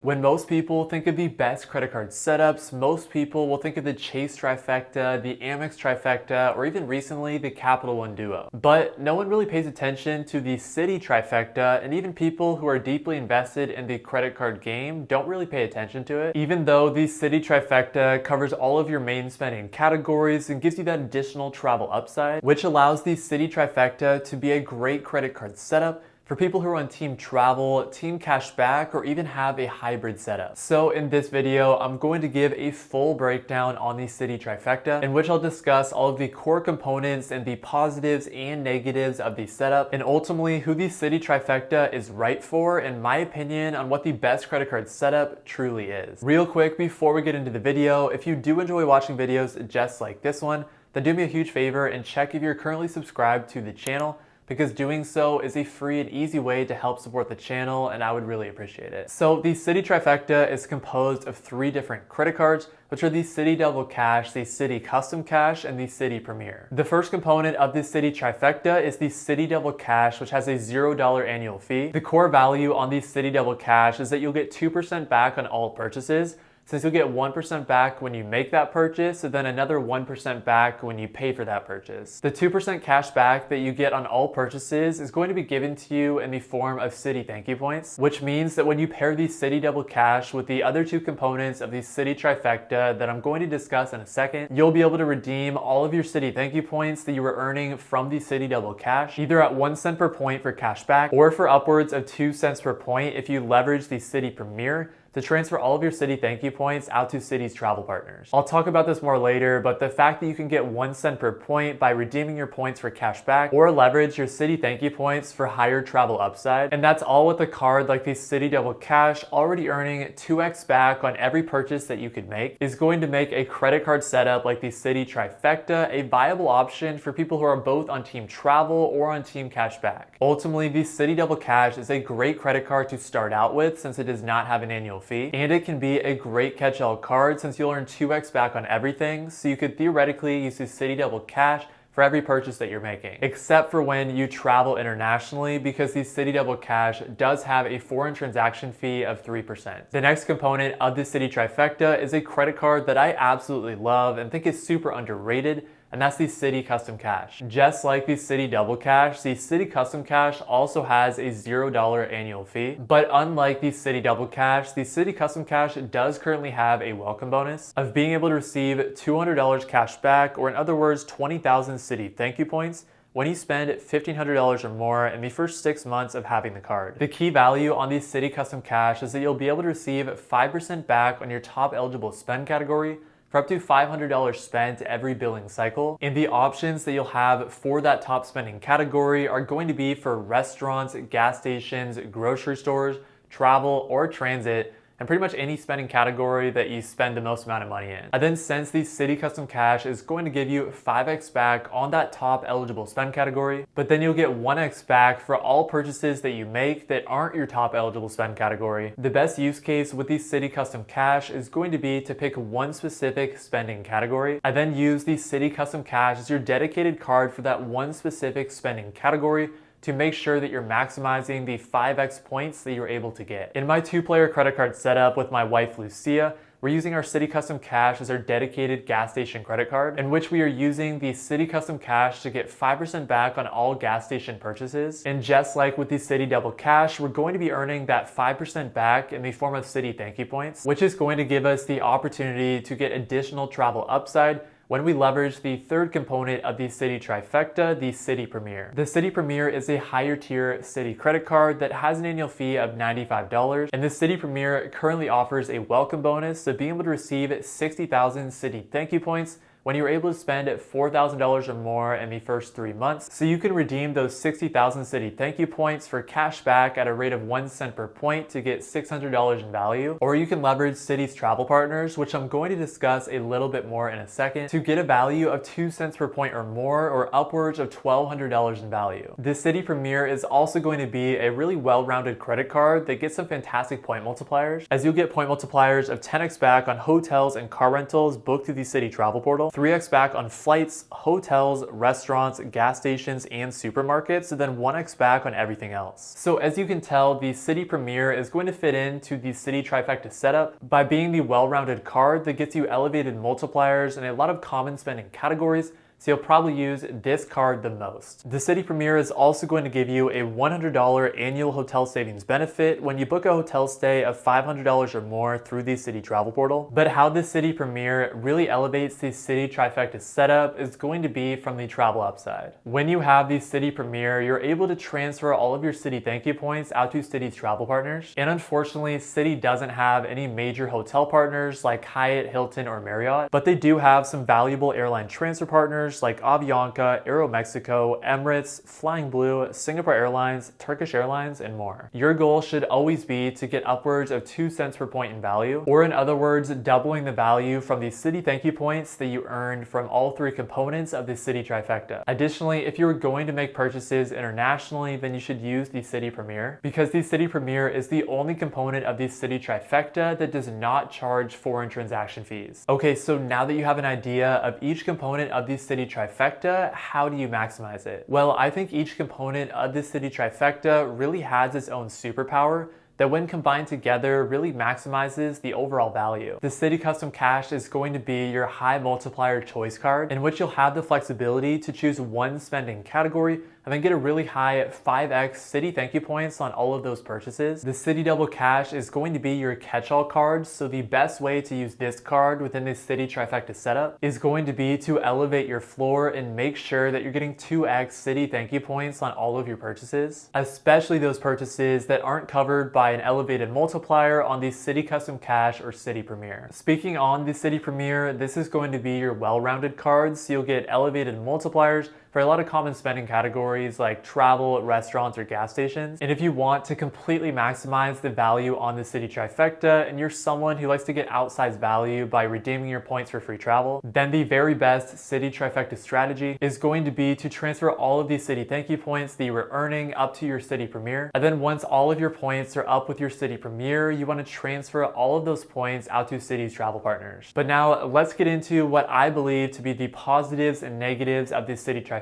When most people think of the best credit card setups, most people will think of the Chase Trifecta, the Amex Trifecta, or even recently the Capital One Duo. But no one really pays attention to the Citi Trifecta, and even people who are deeply invested in the credit card game don't really pay attention to it. Even though the Citi Trifecta covers all of your main spending categories and gives you that additional travel upside, which allows the Citi Trifecta to be a great credit card setup for people who are on team travel, team cashback, or even have a hybrid setup. So in this video, I'm going to give a full breakdown on the Citi Trifecta, in which I'll discuss all of the core components and the positives and negatives of the setup, and ultimately who the Citi Trifecta is right for, in my opinion, on what the best credit card setup truly is. Real quick, before we get into the video, if you do enjoy watching videos just like this one, then do me a huge favor and check if you're currently subscribed to the channel, because doing so is a free and easy way to help support the channel, and I would really appreciate it. So the Citi Trifecta is composed of 3 different credit cards, which are the Citi Double Cash, the Citi Custom Cash, and the Citi Premier. The first component of the Citi Trifecta is the Citi Double Cash, which has a $0 annual fee. The core value on the Citi Double Cash is that you'll get 2% back on all purchases, since you'll get 1% back when you make that purchase, and then another 1% back when you pay for that purchase. The 2% cash back that you get on all purchases is going to be given to you in the form of Citi Thank You Points, which means that when you pair the Citi Double Cash with the other 2 components of the Citi Trifecta that I'm going to discuss in a second, you'll be able to redeem all of your Citi Thank You Points that you were earning from the Citi Double Cash, either at 1 cent per point for cash back, or for upwards of 2 cents per point if you leverage the Citi Premier to transfer all of your Citi Thank You Points out to Citi's travel partners. I'll talk about this more later, but the fact that you can get 1 cent per point by redeeming your points for cash back, or leverage your Citi Thank You Points for higher travel upside, and that's all with a card like the Citi Double Cash already earning 2x back on every purchase that you could make, is going to make a credit card setup like the Citi Trifecta a viable option for people who are both on team travel or on team cashback. Ultimately, the Citi Double Cash is a great credit card to start out with since it does not have an annual fee, and it can be a great catch-all card since you'll earn 2x back on everything, so you could theoretically use the Citi Double Cash for every purchase that you're making, except for when you travel internationally, because the Citi Double Cash does have a foreign transaction fee of 3%. The next component of the Citi Trifecta is a credit card that I absolutely love and think is super underrated, and that's the Citi Custom Cash. Just like the Citi Double Cash, the Citi Custom Cash also has a $0 annual fee. But unlike the Citi Double Cash, the Citi Custom Cash does currently have a welcome bonus of being able to receive $200 cash back, or in other words, 20,000 Citi Thank You Points, when you spend $1,500 or more in the first 6 months of having the card. The key value on the Citi Custom Cash is that you'll be able to receive 5% back on your top eligible spend category for up to $500 spent every billing cycle. And the options that you'll have for that top spending category are going to be for restaurants, gas stations, grocery stores, travel, or transit, and pretty much any spending category that you spend the most amount of money in. And then since the Citi Custom Cash is going to give you 5x back on that top eligible spend category, but then you'll get 1x back for all purchases that you make that aren't your top eligible spend category. The best use case with the Citi Custom Cash is going to be to pick one specific spending category, and then use the Citi Custom Cash as your dedicated card for that one specific spending category to make sure that you're maximizing the 5x points that you're able to get. In my 2-player credit card setup with my wife Lucia, we're using our Citi Custom Cash as our dedicated gas station credit card, in which we are using the Citi Custom Cash to get 5% back on all gas station purchases. And just like with the Citi Double Cash, we're going to be earning that 5% back in the form of Citi Thank You Points, which is going to give us the opportunity to get additional travel upside when we leverage the third component of the Citi Trifecta, the Citi Premier. The Citi Premier is a higher tier Citi credit card that has an annual fee of $95, and the Citi Premier currently offers a welcome bonus of being able to receive 60,000 Citi Thank You Points when you're able to spend $4,000 or more in the first 3 months. So you can redeem those 60,000 Citi Thank You Points for cash back at a rate of 1 cent per point to get $600 in value. Or you can leverage Citi's travel partners, which I'm going to discuss a little bit more in a second, to get a value of 2 cents per point or more, or upwards of $1,200 in value. The Citi Premier is also going to be a really well-rounded credit card that gets some fantastic point multipliers, as you'll get point multipliers of 10x back on hotels and car rentals booked through the Citi travel portal, well, 3x back on flights, hotels, restaurants, gas stations, and supermarkets, and then 1x back on everything else. So as you can tell, the Citi Premier is going to fit into the Citi Trifecta setup by being the well-rounded card that gets you elevated multipliers in a lot of common spending categories, so you'll probably use this card the most. The Citi Premier is also going to give you a $100 annual hotel savings benefit when you book a hotel stay of $500 or more through the Citi Travel Portal. But how the Citi Premier really elevates the Citi Trifecta setup is going to be from the travel upside. When you have the Citi Premier, you're able to transfer all of your Citi thank you points out to Citi's travel partners. And unfortunately, Citi doesn't have any major hotel partners like Hyatt, Hilton, or Marriott, but they do have some valuable airline transfer partners like Avianca, Aeromexico, Emirates, Flying Blue, Singapore Airlines, Turkish Airlines, and more. Your goal should always be to get upwards of 2 cents per point in value, or in other words, doubling the value from the Citi thank you points that you earned from all 3 components of the Citi Trifecta. Additionally, if you're going to make purchases internationally, then you should use the Citi Premier, because the Citi Premier is the only component of the Citi Trifecta that does not charge foreign transaction fees. Okay, so now that you have an idea of each component of the Citi Trifecta, how do you maximize it? Well, I think each component of the Citi Trifecta really has its own superpower that when combined together really maximizes the overall value. The Citi Custom Cash is going to be your high multiplier choice card in which you'll have the flexibility to choose one spending category and then get a really high 5x Citi thank you points on all of those purchases. The Citi Double Cash is going to be your catch-all card, so the best way to use this card within the Citi Trifecta setup is going to be to elevate your floor and make sure that you're getting 2x Citi thank you points on all of your purchases, especially those purchases that aren't covered by an elevated multiplier on the Citi Custom Cash or Citi Premier. Speaking on the Citi Premier, this is going to be your well-rounded card, so you'll get elevated multipliers for a lot of common spending categories like travel, restaurants, or gas stations. And if you want to completely maximize the value on the Citi Trifecta and you're someone who likes to get outsized value by redeeming your points for free travel, then the very best Citi Trifecta strategy is going to be to transfer all of these Citi thank you points that you were earning up to your Citi Premier. And then once all of your points are up with your Citi Premier, you want to transfer all of those points out to Citi's travel partners. But now let's get into what I believe to be the positives and negatives of the Citi Trifecta.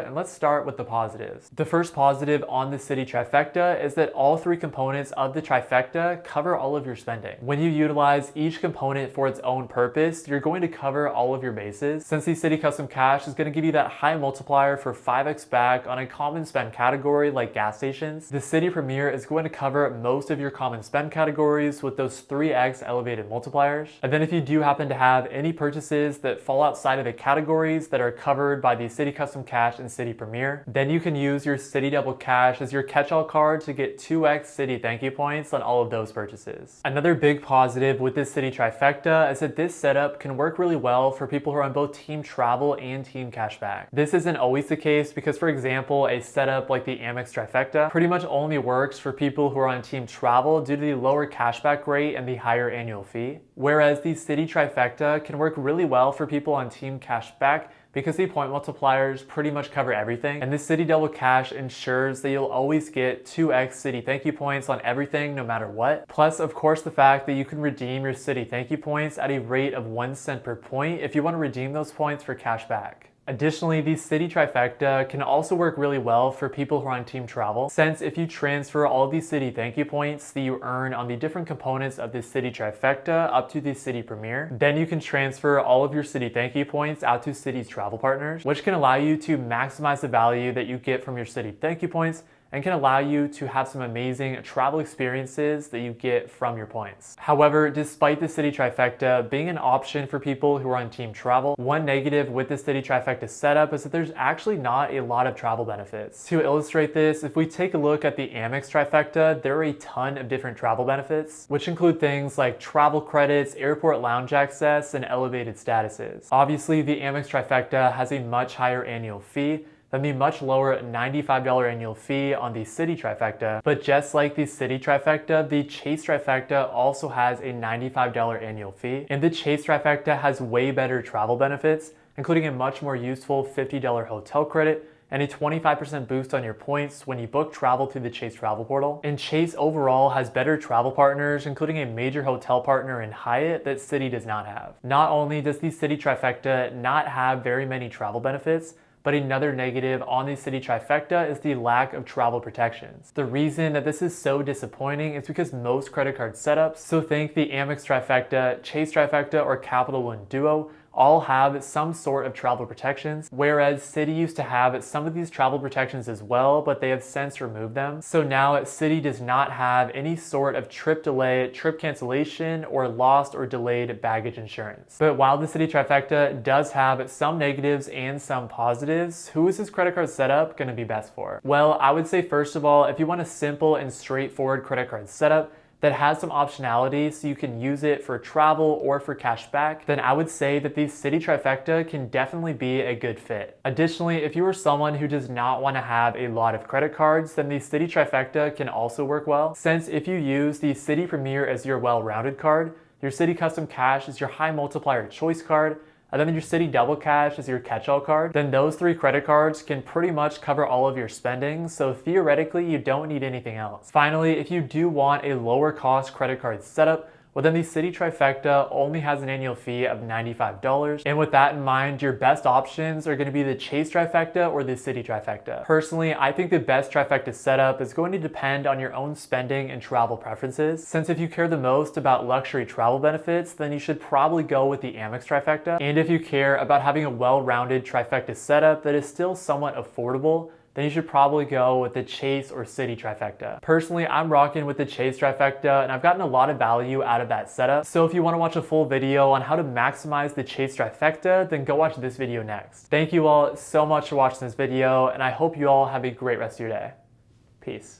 And let's start with the positives. The first positive on the Citi Trifecta is that all 3 components of the trifecta cover all of your spending. When you utilize each component for its own purpose, you're going to cover all of your bases. Since the Citi Custom Cash is going to give you that high multiplier for 5x back on a common spend category like gas stations, the Citi Premier is going to cover most of your common spend categories with those 3x elevated multipliers. And then if you do happen to have any purchases that fall outside of the categories that are covered by the Citi Custom Cash and Citi Premier, then you can use your Citi Double Cash as your catch-all card to get 2x Citi thank you points on all of those purchases. Another big positive with this Citi Trifecta is that this setup can work really well for people who are on both team travel and team cashback. This isn't always the case because, for example, a setup like the Amex Trifecta pretty much only works for people who are on team travel due to the lower cashback rate and the higher annual fee, whereas the Citi Trifecta can work really well for people on team cashback because the point multipliers pretty much cover everything, and the Citi Double Cash ensures that you'll always get 2x Citi thank you points on everything no matter what. Plus, of course, the fact that you can redeem your Citi thank you points at a rate of 1 cent per point if you want to redeem those points for cash back. Additionally, the Citi Trifecta can also work really well for people who are on team travel, since if you transfer all of these Citi thank you points that you earn on the different components of the Citi Trifecta up to the Citi Premier, then you can transfer all of your Citi thank you points out to Citi's travel partners, which can allow you to maximize the value that you get from your Citi thank you points and can allow you to have some amazing travel experiences that you get from your points. However, despite the Citi Trifecta being an option for people who are on team travel, one negative with the Citi Trifecta setup is that there's actually not a lot of travel benefits. To illustrate this, if we take a look at the Amex Trifecta, there are a ton of different travel benefits, which include things like travel credits, airport lounge access, and elevated statuses. Obviously, the Amex Trifecta has a much higher annual fee than the much lower $95 annual fee on the Citi Trifecta. But just like the Citi Trifecta, the Chase Trifecta also has a $95 annual fee. And the Chase Trifecta has way better travel benefits, including a much more useful $50 hotel credit and a 25% boost on your points when you book travel through the Chase travel portal. And Chase overall has better travel partners, including a major hotel partner in Hyatt that Citi does not have. Not only does the Citi Trifecta not have very many travel benefits, but another negative on the Citi Trifecta is the lack of travel protections. The reason that this is so disappointing is because most credit card setups, so think the Amex Trifecta, Chase Trifecta, or Capital One Duo, all have some sort of travel protections, whereas Citi used to have some of these travel protections as well, but they have since removed them. So now Citi does not have any sort of trip delay, trip cancellation, or lost or delayed baggage insurance. But while the Citi Trifecta does have some negatives and some positives, who is this credit card setup going to be best for? Well, I would say first of all, if you want a simple and straightforward credit card setup that has some optionality so you can use it for travel or for cash back, then I would say that the Citi Trifecta can definitely be a good fit. Additionally, if you are someone who does not want to have a lot of credit cards, then the Citi Trifecta can also work well, since if you use the Citi Premier as your well-rounded card, your Citi Custom Cash is your high multiplier choice card, and then your Citi Double Cash is your catch-all card, then those three credit cards can pretty much cover all of your spending, so theoretically you don't need anything else. Finally, if you do want a lower cost credit card setup, well then the Citi Trifecta only has an annual fee of $95. And with that in mind, your best options are going to be the Chase Trifecta or the Citi Trifecta. Personally, I think the best Trifecta setup is going to depend on your own spending and travel preferences, since if you care the most about luxury travel benefits, then you should probably go with the Amex Trifecta. And if you care about having a well-rounded Trifecta setup that is still somewhat affordable, then you should probably go with the Chase or Citi Trifecta. Personally, I'm rocking with the Chase Trifecta, and I've gotten a lot of value out of that setup. So if you want to watch a full video on how to maximize the Chase Trifecta, then go watch this video next. Thank you all so much for watching this video, and I hope you all have a great rest of your day. Peace.